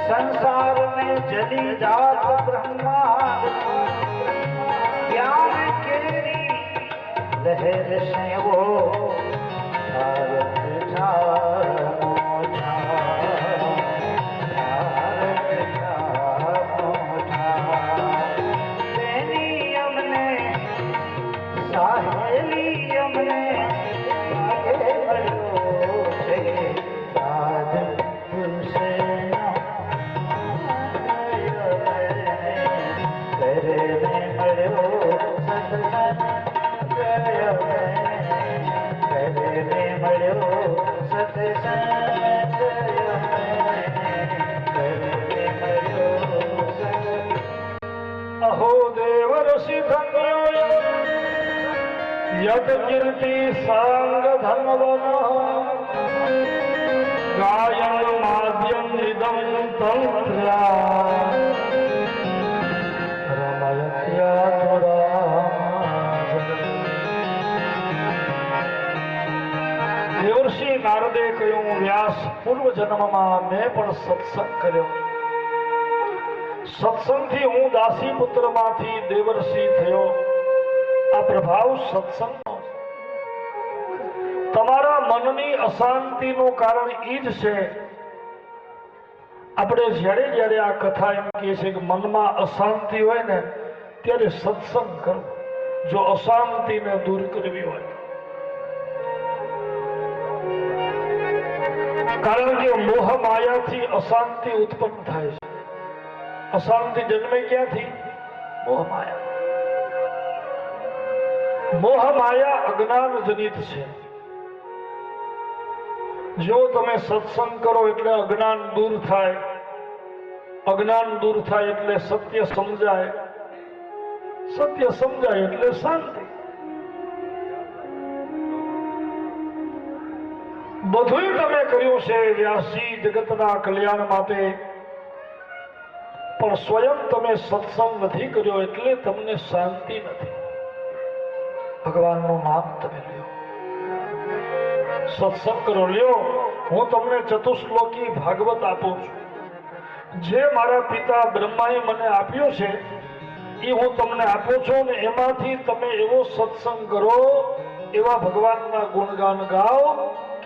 संसार में जली जात ब्रह्मांड ज्ञान केरी लहर से वो भारत जानो तेनी अमने साहेली अमने आगे बढ़ो छे साध तुमसे अहो देवर्षि धन्यो यद कीर्ति सांग धनवन गायन माध्यम इदम तंत्र्या देवर्षि नारदे कह્યું વ્યાસ પૂર્વ જન્મમાં મેં પણ સત્સંગ કર્યો સત્સંગથી હું દાસી પુત્રમાંથી દેવર્ષિ થયો આ પ્રભાવ સત્સંગનો તમારા મનની અશાંતિનું કારણ ઈ જ છે આપણે જ્યારે જ્યારે આ કથા એમ કહીએ છીએ કે મનમાં અશાંતિ હોય ને ત્યારે સત્સંગ કરો જો અશાંતિને દૂર કરવી હોય કારણ કે મોહ માયાથી અશાંતિ ઉત્પન્ન થાય છે અશાંતિ જન્મે ક્યાંથી મોહ માયા મોહ માયા અજ્ઞાન જનિત છે જો તમે સત્સંગ કરો એટલે અજ્ઞાન દૂર થાય અજ્ઞાન દૂર થાય એટલે સત્ય સમજાય સત્ય સમજાય એટલે શાંતિ બધું તમે કર્યું છે વ્યાસજી જગતના કલ્યાણ માટે પણ સ્વયં તમે સત્સંગ નથી કર્યો એટલે તમને શાંતિ નથી ભગવાનનું નામ તમે લ્યો સત્સંગ કરો લ્યો હું તમને ચતુશ્લોકી ભાગવત આપું છું જે મારા પિતા બ્રહ્માએ મને આપ્યો છે એ હું તમને આપું છું ને એમાંથી તમે એવો સત્સંગ કરો એવા ભગવાનના ગુણગાન ગાઓ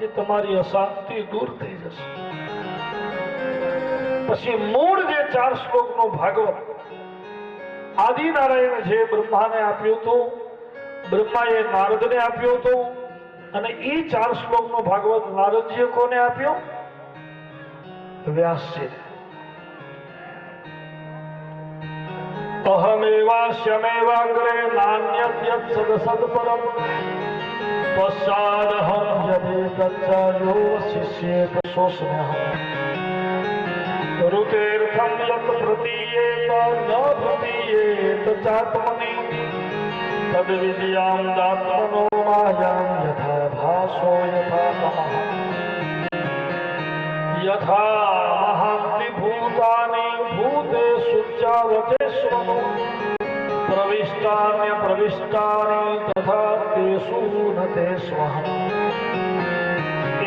કે તમારી અશાંતિ દૂર થઈ જશે પછી મૂળ જે 4 શ્લોકનો ભાગવત આદિનારાયણ જે બ્રહ્માને આપ્યું હતું બ્રહ્માએ નારદને આપ્યું હતું અને એ 4 શ્લોકનો ભાગવત નારદજીએ કોને આપ્યો વ્યાસજી અહમેવાસ્યમેવાગ્રે નાન્યદ્યત સદસદપરમ પશ્ચાદહમ યદે તચ્ચાયો શિષ્યેત સોસ્મ્યહમ ऋतेर्थं यत् प्रतीयेत न प्रतीयेत चात्मनि तद्विद्यां दात्मनो मायां यथा भासो यथा तमः यथा महान्ति भूतानि भूतेषु चावचेष्वनु प्रविष्टान्यप्रविष्टानि तथा तेषु न तेष्वहम्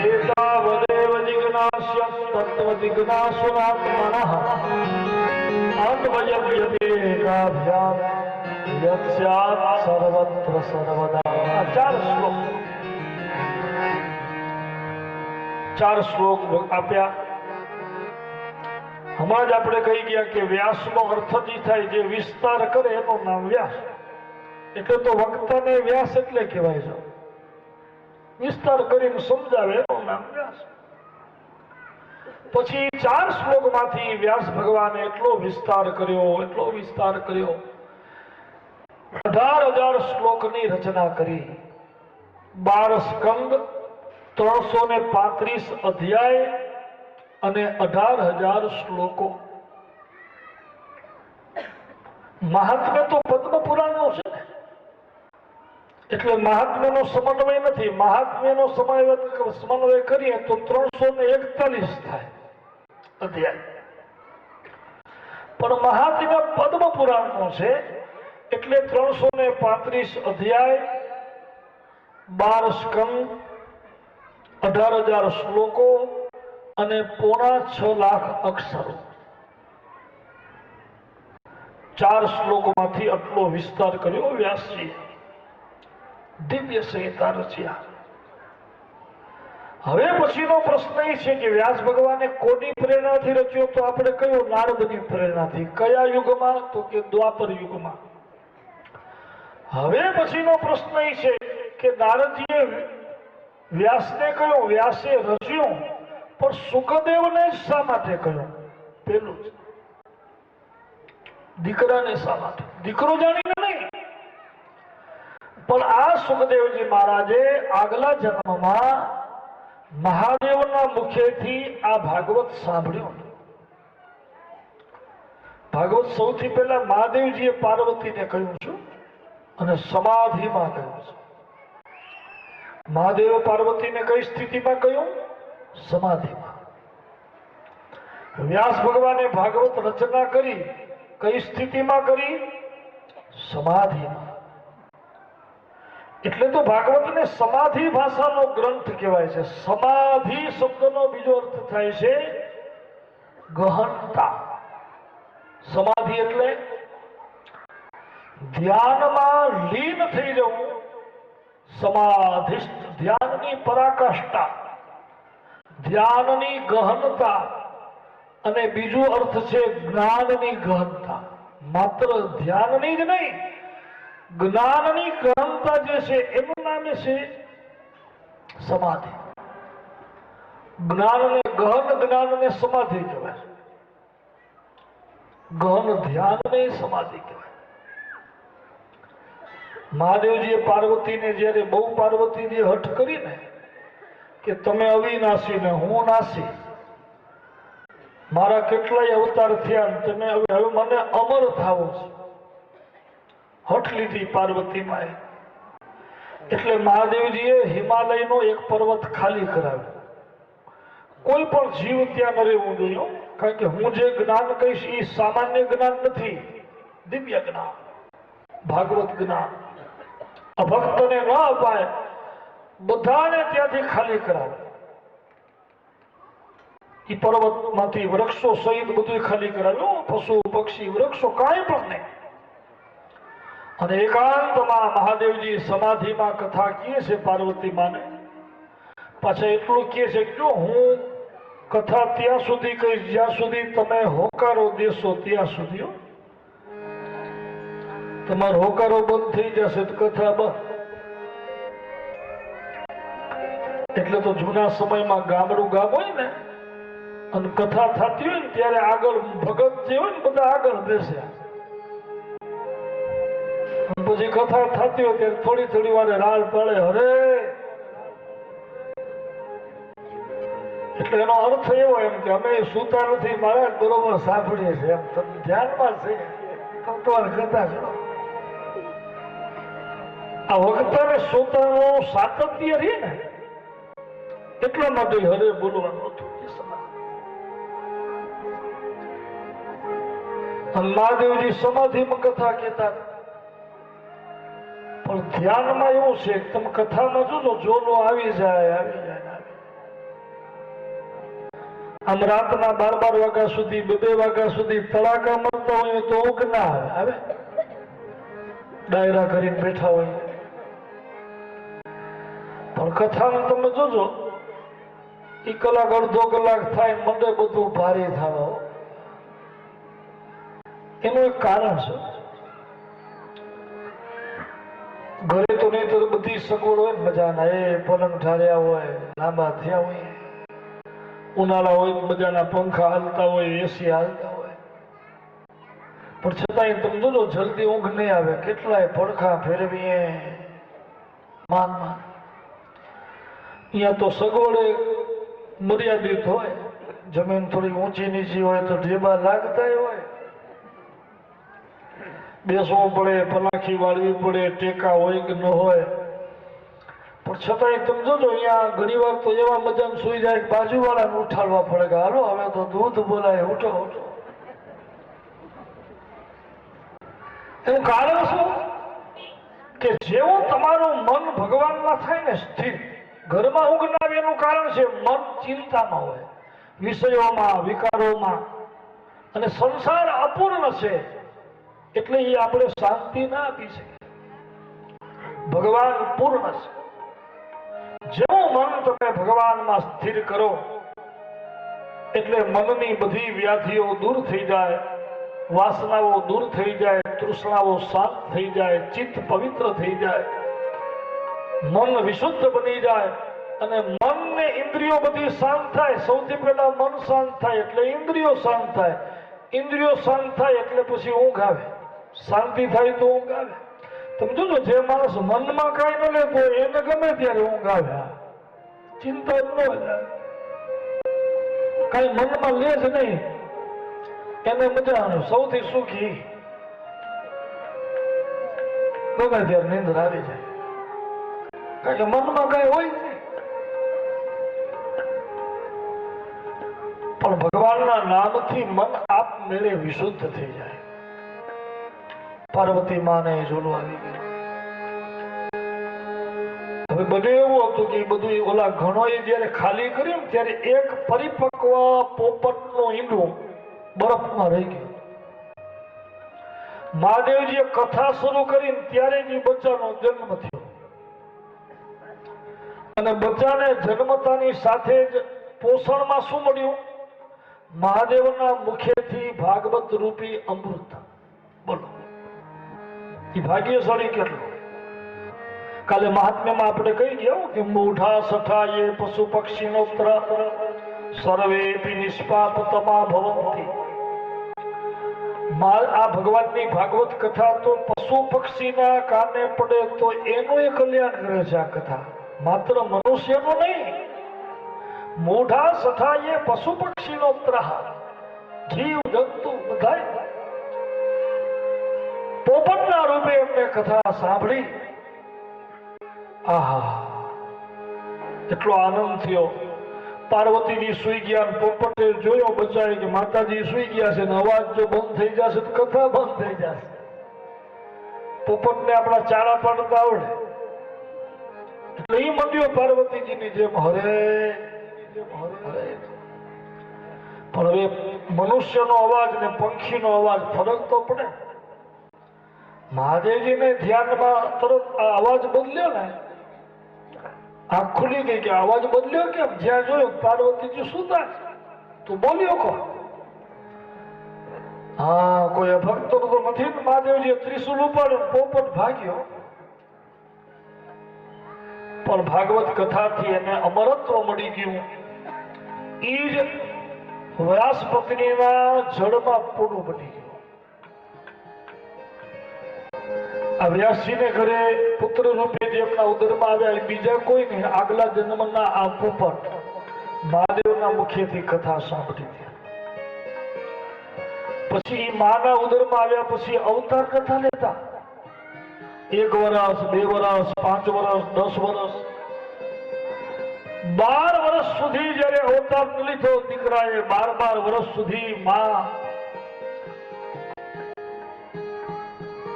एतावदेव जिज्ञास्य तत्त्वजिज्ञासुरात्मनः अन्वयव्यतिरेकाभ्याम् यत् स्यात् सर्वत्र सर्वदा 4 શ્લોક આપ્યા હમણાં જ આપણે કહી ગયા કે વ્યાસનો અર્થ જ થાય જે વિસ્તાર કરે એનું નામ વ્યાસ એટલે તો વક્તાને વ્યાસ એટલે કહેવાય છે વિસ્તાર કરીને સમજાવે એનું નામ વ્યાસ પછી 4 શ્લોકમાંથી વ્યાસ ભગવાને એટલો વિસ્તાર કર્યો 18,000 શ્લોકની રચના કરી 12 સ્કંદ 335 અધ્યાય અને 18,000 શ્લોકો મહાત્મ્ય તો પદ્મ પુરાણનો છે ને એટલે મહાત્મ્યનો સમન્વય નથી મહાત્મ્યનો સમન્વય કરીએ તો 341 થાય અધ્યાય પણ મહાત્મ્ય પદ્મ પુરાણનો છે એટલે 335 અધ્યાય 12 સ્કંદ 18,000 શ્લોકો અને 6.5 લાખ અક્ષરો 4 શ્લોકોમાંથી આટલો વિસ્તાર કર્યો વ્યાસજી, દિવ્ય સંહિતા રચ્યા. હવે પછીનો પ્રશ્ન એ છે કે વ્યાસ ભગવાને કોની પ્રેરણાથી રચ્યો? તો આપણે કયો? નારદની પ્રેરણાથી. કયા યુગમાં? તો કે દ્વાપર યુગમાં. હવે પછીનો પ્રશ્ન એ છે કે નારદજીએ વ્યાસને કહ્યું, વ્યાસે રચ્યું, પણ સુખદેવને શા માટે કહ્યું? પેલું જ દીકરાને શા માટે? દીકરો જાણીને નહીં, પણ આ સુખદેવજી મહારાજે આગલા જન્મમાં મહાદેવના મુખેથી આ ભાગવત સાંભળ્યું. ભાગવત સૌથી પહેલા મહાદેવજીએ પાર્વતીને કહ્યું છે અને સમાધિમાં કહ્યું છે. મહાદેવ પાર્વતીને કઈ સ્થિતિમાં કહ્યું? સમાધિમાં. વ્યાસ ભગવાને ભાગવત રચના કરી, કઈ સ્થિતિમાં કરી? સમાધિમાં. એટલે તો ભાગવતને સમાધિ ભાષાનો ગ્રંથ કહેવાય છે. સમાધિ શબ્દનો બીજો અર્થ થાય છે ગહનતા. સમાધિ એટલે ધ્યાનમાં લીન થઈ જવું. સમાધિષ્ઠ, ધ્યાનની પરાકાષ્ઠા, ધ્યાનની ગહનતા. અને બીજો અર્થ છે જ્ઞાનની ગહનતા. માત્ર ધ્યાનની જ નહીં, જ્ઞાનની ગહનતા જે છે એનું નામ છે સમાધિ. જ્ઞાનને ગહન, જ્ઞાનને સમાધિ કહેવાય. ગહન ધ્યાનને સમાધિ કહેવાય. મહાદેવજીએ પાર્વતીને જ્યારે બહુ પાર્વતીજીએ હઠ કરીને કે તમે અવિનાશી ને હું નાશી, મારા કેટલાય અવતાર થયા, તમે હવે મને અમર થાવો છે, હઠ લીધી પાર્વતીમાં. એટલે મહાદેવજીએ હિમાલયનો એક પર્વત ખાલી કરાવ્યો. કોઈ પણ જીવ ત્યાં ન રહેવું જોઈએ, કારણ કે હું જે જ્ઞાન કહીશ એ સામાન્ય જ્ઞાન નથી, દિવ્ય જ્ઞાન, ભાગવત જ્ઞાન. અભક્તને ન અપાય, બધાને ત્યાંથી ખાલી કરાવે. એ પર્વતમાંથી વૃક્ષો સહિત બધું ખાલી કરાવ્યું. પશુ પક્ષી વૃક્ષો કાંઈ પણ નહીં. અને એકાંતમાં મહાદેવજી સમાધિમાં કથા કહે છે પાર્વતી માને. પાછા એટલું કહે છે કે જો હું કથા ત્યાં સુધી કહીશ જ્યાં સુધી તમે હોકારો દેશો ત્યાં સુધી. તમારો હોકારો બંધ થઈ જશે તો કથા બંધ. એટલે તો જૂના સમયમાં ગામડું ગામ હોય ને અને કથા થતી હોય ને ત્યારે આગળ ભગત જે હોય ને બધા આગળ બેસે. પછી કથા થતી હોય ત્યારે થોડી થોડી વાર રાડ પાડે, હરે. એટલે એનો અર્થ એવો એમ કે અમે સુતા નથી, મહારાજ બરોબર સાંભળીએ છીએ, એમ તમે ધ્યાનમાં છે, તમારે કથા કરો. આ વક્તાને શ્રોતાનો સાતત્ય રહે ને એટલા માટે હરે બોલવાનું હતું. મહાદેવજી સમાધિમાં કથા કહેતા, પણ ધ્યાનમાં એવું છે કે તમે કથામાં જોજો જોલો આવી જાય, આવી જાય. આમ રાતના 12 વાગ્યા સુધી, 2 વાગ્યા સુધી તડાકા મળતા હોય તો ઊંઘ ના આવે. ડાયરા કરીને બેઠા હોય, પણ કથામાં તમે જોજો એ કલાક અડધો કલાક થાય મને બધું ભારે થવા. એનું એક કારણ છે. ઘરે તો નહીં તો બધી સગવડ હોય મજાના, એ પલંગ ઠાર્યા હોય, લાંબા થયા હોય, ઉનાળા હોય મજાના પંખા હાલતા હોય, એસી હાલતા હોય, પણ છતાંય તમે જોજો જલ્દી ઊંઘ નહીં આવે. કેટલાય પડખા ફેરવીએ માન. અહીંયા તો સગવડે મર્યાદિત હોય, જમીન થોડી ઊંચી નીચી હોય તો ઢેબા લાગતા હોય, બેસવું પડે, પલાખી વાળવી પડે, ટેકા હોય કે ન હોય. પણ છતાંય તમે જોજો અહીંયા ઘણી વાર તો એવા મજાને સુઈ જાય કે બાજુવાળાને ઉઠાડવા પડે કે હાલો હવે તો દૂધ બોલાય, ઉઠો ઉઠો. એનું કારણ શું કે જેવું તમારું મન ભગવાનમાં થાય ને સ્થિર, ઘરમાં ઊંઘ ના આવે એનું કારણ છે મન ચિંતામાં હોય, વિષયોમાં, વિકારોમાં. અને સંસાર અપૂર્ણ છે, એટલે એ આપણે શાંતિ ના આપી શકીએ. ભગવાન પૂર્ણ છે. જેવું મન તમે ભગવાનમાં સ્થિર કરો એટલે મનની બધી વ્યાધિઓ દૂર થઈ જાય, વાસનાઓ દૂર થઈ જાય, તૃષ્ણાઓ શાંત થઈ જાય, ચિત્ત પવિત્ર થઈ જાય, મન વિશુદ્ધ બની જાય અને મન ને ઇન્દ્રિયો બધી શાંત થાય. સૌથી પહેલા મન શાંત થાય એટલે ઇન્દ્રિયો શાંત થાય, ઇન્દ્રિયો શાંત થાય એટલે પછી ઊંઘ આવે, શાંતિ થાય તો ઊંઘ આવે. તમે જોજો, જે માણસ મનમાં કઈ ન લેતો એને ગમે ત્યારે ઊંઘ આવે, ચિંતા જ ન જાય. કઈ મનમાં લે જ નહીં એને મજા આવે. સૌથી સુખી ગમે ત્યારે નીંદર આવી જાય, કારણ કે મનમાં કઈ હોય જ નહીં. પણ ભગવાનના નામથી મન આપમેળે વિશુદ્ધ થઈ જાય. પાર્વતી માને ઝોલું આવી ગયું. હવે બને એવું હતું કે બધું ઓલા ઘણો જયારે ખાલી કર્યું ત્યારે એક પરિપક્વ પોપટનું ઈંડું બરફમાં રહી ગયું. મહાદેવજીએ કથા શરૂ કરી ત્યારે જ બચ્ચાનો જન્મ થયો અને બચ્ચાને જન્મતાની સાથે જ પોષણમાં શું મળ્યું? મહાદેવના મુખેથી ભાગવત રૂપી અમૃત. બોલો, એ ભાગ્યશાળી કેટલું. કાલે મહાત્મ્યમાં આપણે કહી ગયા કે મૂઢા સઠા એ પશુ પક્ષીનો સર્વે નિષ્પાપતમા ભવંતિ. આ ભગવાનની ભાગવત કથા તો પશુ પક્ષીના કાને પડે તો એનું એ કલ્યાણ કરે છે. આ કથા માત્ર મનુષ્યનું નહીં. મૂઢા સઠા એ પશુ પક્ષીનો જીવ જંતુ બધા પોપટના રૂપે એમને કથા સાંભળી. આહા, એટલો આનંદ થયો. પાર્વતીજી સુઈ ગયા, પોપટે જોયો બચાય કે માતાજી સુઈ ગયા છે ને અવાજ જો બંધ થઈ જશે તો કથા બંધ થઈ જશે. પોપટને આપણા ચારા પાડતા આવડે એટલે એ મંડ્યો પાર્વતીજીની જેમ હરે હરે. પણ હવે મનુષ્યનો અવાજ ને પંખીનો અવાજ ફરક તો પડે. મહાદેવજીને ધ્યાનમાં તરત આ અવાજ બદલ્યો ને, આંખ ખુલી ગઈ કે અવાજ બદલ્યો કેમ? જ્યાં જોયું પાર્વતીજી સુતા તો બોલ્યો કોણ? હા, કોઈ ભક્ત તો નથી. મહાદેવજીએ ત્રિશુલ ઉપાડ્યું, પોપટ ભાગ્યો. પણ ભાગવત કથાથી એને અમરત્વ મળી ગયું. ઈ જ વ્યાસ પત્નીના જળમાં પૂરું બની ગયું. આ વ્યાસજીને ઘરે પુત્ર રૂપે જેમના ઉદરમાં આવ્યા બીજા કોઈ નહીં, આગલા જન્મના આ પોપટ મહાદેવના મુખેથી કથા સાંભળી હતી. પછી માના ઉદરમાં આવ્યા પછી અવતાર કથા લેતા. 1 વર્ષ, 2 વર્ષ, 5 વર્ષ, 10 વર્ષ, 12 વર્ષ સુધી જયારે અવતાર લીધો દીકરાએ, 12 વર્ષ સુધી માં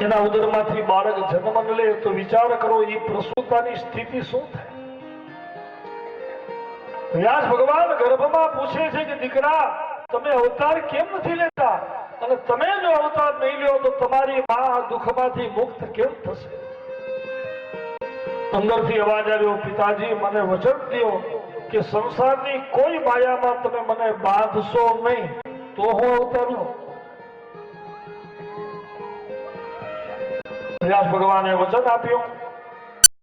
એના ઉદરમાંથી બાળક જન્મ લે તો વિચાર કરો એ પ્રસૂતાની સ્થિતિ શું થાય. વ્યાસ ભગવાન ગર્ભમાં પૂછે છે કે દીકરા તમે અવતાર કેમ નથી લેતા, અને તમે જો અવતાર નહીં લ્યો તો તમારી માં દુઃખમાંથી મુક્ત કેમ થશે? અંદરથી અવાજ આવ્યો, પિતાજી મને વચન દો કે સંસારની કોઈ માયામાં તમે મને બાંધશો નહીં તો હું અવતાર લઉં. વ્યાસ ભગવાને વચન આપ્યું